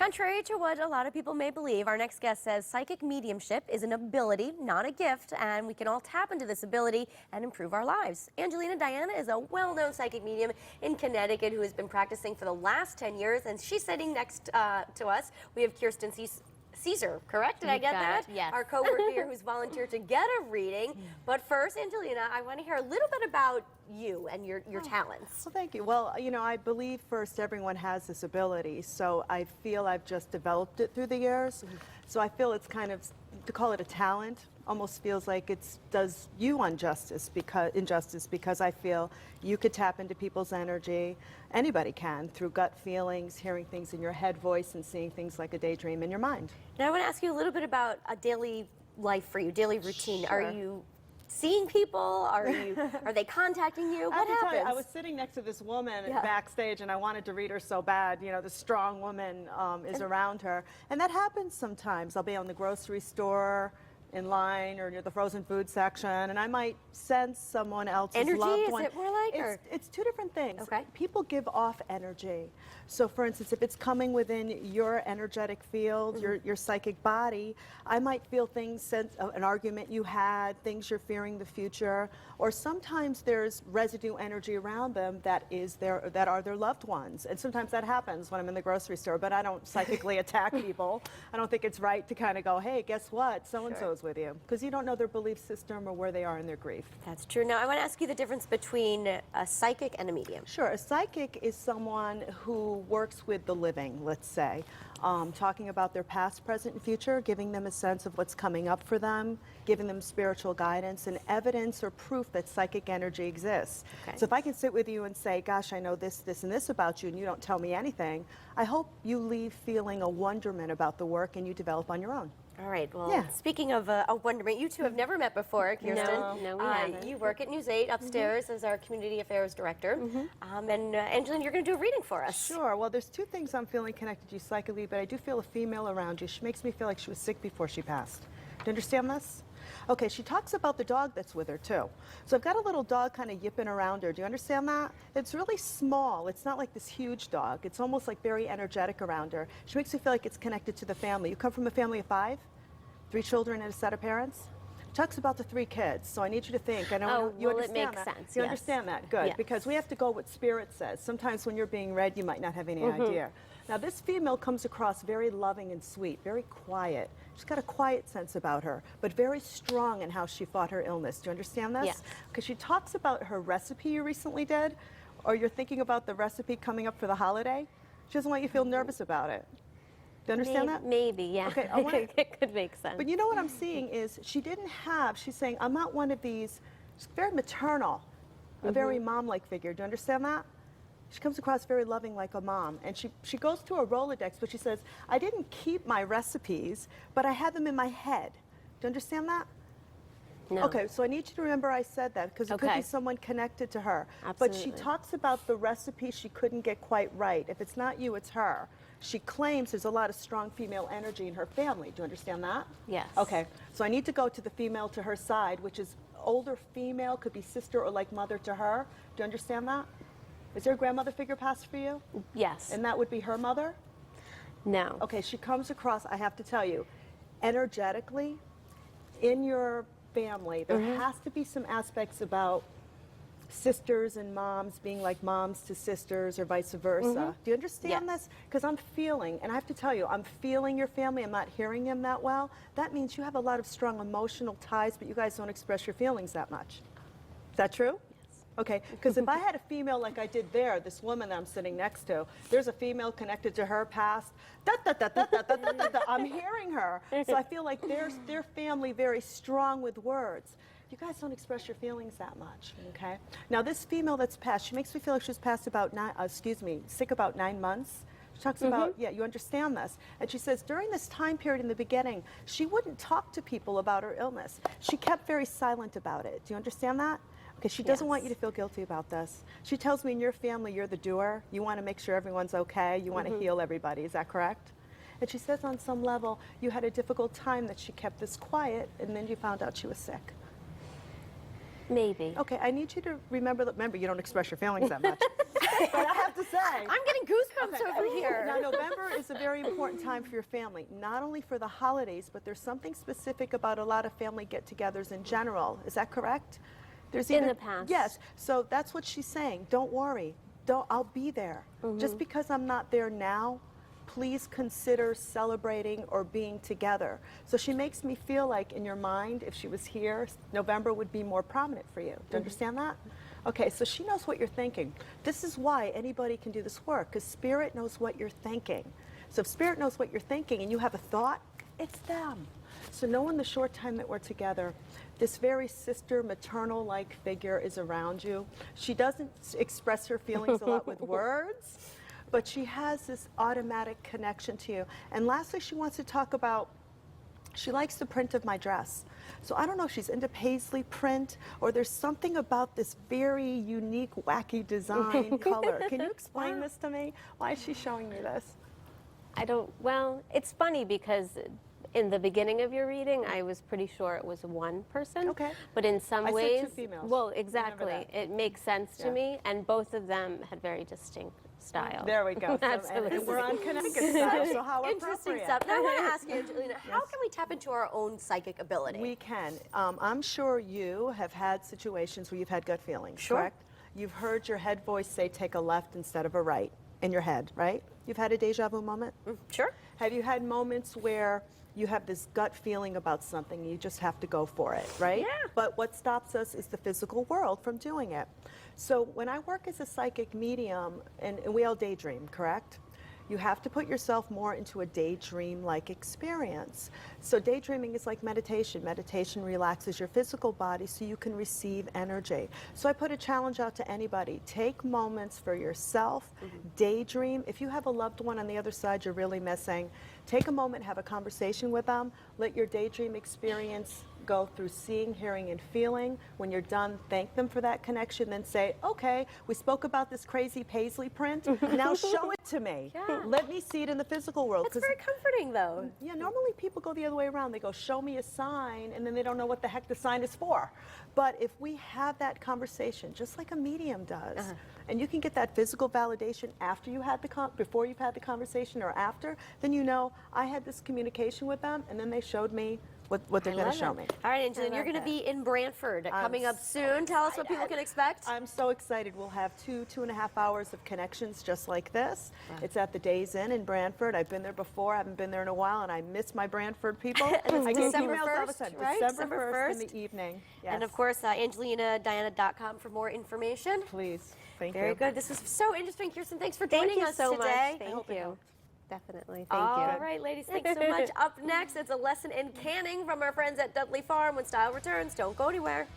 Contrary to what a lot of people may believe, our next guest says psychic mediumship is an ability, not a gift, and we can all tap into this ability and improve our lives. Angelina Diana is a well-known psychic medium in Connecticut who has been practicing for the last 10 years, and she's sitting next to us. We have Kirsten Caesar, correct? Did I get that? Yes. Our coworker here who's volunteered to get a reading. But first, Angelina, I want to hear a little bit about you and your talents. Well, thank you. Well, you know, I believe first everyone has this ability, so I feel I've just developed it through the years. So I feel it's kind of, to call it a talent, almost feels like it does you injustice because I feel you could tap into people's energy. Anybody can, through gut feelings, hearing things in your head voice, and seeing things like a daydream in your mind. Now I want to ask you a little bit about a daily life for you, daily routine. Sure. Are you seeing people? Are they contacting you? What happens? I was sitting next to this woman backstage, and I wanted to read her so bad. You know, the strong woman is around her, and that happens sometimes. I'll be on the grocery store, in line, or near the frozen food section, and I might sense someone else's loved one. Is it more like? It's two different things. Okay. People give off energy. So for instance, if it's coming within your energetic field, your psychic body, I might feel things, an argument you had, things you're fearing the future, or sometimes there's residue energy around them that are their loved ones. And sometimes that happens when I'm in the grocery store, but I don't psychically attack people. I don't think it's right to kind of go, hey, guess what? So-and-so's with you, because you don't know their belief system or where they are in their grief. That's true. Now I want to ask you the difference between a psychic and a medium. Sure. A psychic is someone who works with the living, let's say, talking about their past, present, and future, giving them a sense of what's coming up for them, giving them spiritual guidance and evidence or proof that psychic energy exists. Okay. So if I can sit with you and say, gosh, I know this, this, and this about you, and you don't tell me anything, I hope you leave feeling a wonderment about the work and you develop on your own. All right. Well, speaking of a wonderment, you two have never met before, Kirsten. No, we haven't. You work at News 8 upstairs as our community affairs director. And Angelina, you're going to do a reading for us. Sure. Well, there's two things I'm feeling connected to you psychically, but I do feel a female around you. She makes me feel like she was sick before she passed. Do you understand this? Okay, she talks about the dog that's with her, too. So I've got a little dog kind of yipping around her. Do you understand that? It's really small. It's not like this huge dog. It's almost like very energetic around her. She makes me feel like it's connected to the family. You come from a family of 5? 3 children and a set of parents? She talks about the 3 kids, so I need you to think. I know you understand it makes that. sense. You understand that? Good, Yes. because we have to go what Spirit says. Sometimes when you're being read, you might not have any idea. Now, this female comes across very loving and sweet, very quiet. She's got a quiet sense about her, but very strong in how she fought her illness. Do you understand this? Yes. Because she talks about her recipe you recently did, or you're thinking about the recipe coming up for the holiday. She doesn't want you to feel nervous about it. Do you understand that? Maybe, yeah. Okay, It could make sense. But you know what I'm seeing is she's saying, I'm not one of these, she's very maternal, a very mom-like figure. Do you understand that? She comes across very loving like a mom. And she goes through a Rolodex, but she says, I didn't keep my recipes, but I had them in my head. Do you understand that? No. Okay, so I need you to remember I said that, because it could be someone connected to her. But she Absolutely. talks about the recipe she couldn't get quite right. If it's not you, it's her. She claims there's a lot of strong female energy in her family. Do you understand that? Yes. Okay, so I need to go to the female to her side, which is older female, could be sister or like mother to her. Do you understand that? Is there a grandmother figure passed for you? Yes. And that would be her mother? No. Okay, she comes across, I have to tell you, energetically, in your family, there has to be some aspects about sisters and moms being like moms to sisters or vice versa. Do you understand this? Because I'm feeling, and I have to tell you, I'm feeling your family. I'm not hearing them that well. That means you have a lot of strong emotional ties, but you guys don't express your feelings that much. Is that true? Okay, because if I had a female like I did there, this woman that I'm sitting next to, there's a female connected to her past, I'm hearing her. So I feel like there's their family very strong with words. You guys don't express your feelings that much, okay? Now this female that's passed, she makes me feel like she was passed about sick about 9 months. She talks about, you understand this. And she says during this time period in the beginning, she wouldn't talk to people about her illness. She kept very silent about it. Do you understand that? Because she doesn't want you to feel guilty about this. She tells me in your family, you're the doer. You want to make sure everyone's okay. You want to heal everybody. Is that correct? And she says on some level, you had a difficult time that she kept this quiet, and then you found out she was sick. Maybe. Okay, I need you to remember, you don't express your feelings that much. But I have to say. I'm getting goosebumps over here. Now, November is a very important time for your family, not only for the holidays, but there's something specific about a lot of family get-togethers in general. Is that correct? There's In the past. Yes. So that's what she's saying. Don't worry. I'll be there. Just because I'm not there now, please consider celebrating or being together. So she makes me feel like in your mind, if she was here, November would be more prominent for you. Do you understand that? Okay, so she knows what you're thinking. This is why anybody can do this work, because Spirit knows what you're thinking. So if Spirit knows what you're thinking and you have a thought, it's them. So knowing the short time that we're together, this very sister, maternal-like figure is around you. She doesn't express her feelings a lot with words, but she has this automatic connection to you. And lastly, she wants to talk about, she likes the print of my dress. So I don't know if she's into paisley print or there's something about this very unique, wacky design color. Can you explain this to me? Why is she showing me this? Well, it's funny because in the beginning of your reading, I was pretty sure it was one person. Okay. But in some I ways, said 2 females. well, exactly. Remember that. It makes sense to Yeah. me, and both of them had very distinct styles. There we go. So, Absolutely. and we're on Connecticut side, so how Interesting appropriate. stuff. Now I want to ask you, Angelina, how can we tap into our own psychic ability? We can. I'm sure you have had situations where you've had gut feelings, Sure. correct? You've heard your head voice say take a left instead of a right in your head, right? You've had a deja vu moment? Sure. Have you had moments where you have this gut feeling about something and you just have to go for it, right? Yeah. But what stops us is the physical world from doing it. So when I work as a psychic medium, and we all daydream, correct? You have to put yourself more into a daydream-like experience. So daydreaming is like meditation. Meditation relaxes your physical body so you can receive energy. So I put a challenge out to anybody. Take moments for yourself, daydream. If you have a loved one on the other side you're really missing, take a moment, have a conversation with them. Let your daydream experience go through seeing, hearing, and feeling. When you're done, thank them for that connection, then say, okay, we spoke about this crazy paisley print, now show it to me. Yeah. Let me see it in the physical world. It's very comforting, though. Yeah, normally people go the other way around. They go, show me a sign, and then they don't know what the heck the sign is for. But if we have that conversation, just like a medium does, and you can get that physical validation after you had before you've had the conversation or after, then you know, I had this communication with them, and then they showed me what they're going to show me. All right, Angelina, you're going to be in Brantford coming up soon. Tell us what people can expect. I'm so excited. We'll have 2.5 hours of connections just like this. It's at the Days Inn in Brantford. I've been there before. I haven't been there in a while, and I miss my Brantford people. I get December emails all the 1st, time. right? December 1st in December the evening. Yes. And of course, AngelinaDiana.com for more information. Please. Thank Very you. good. This was so interesting, Kirsten. Thanks for Thank joining you us so today. much. Thank you. Definitely. Thank you. All right, ladies, thanks so much. Up next, it's a lesson in canning from our friends at Dudley Farm. When style returns, don't go anywhere.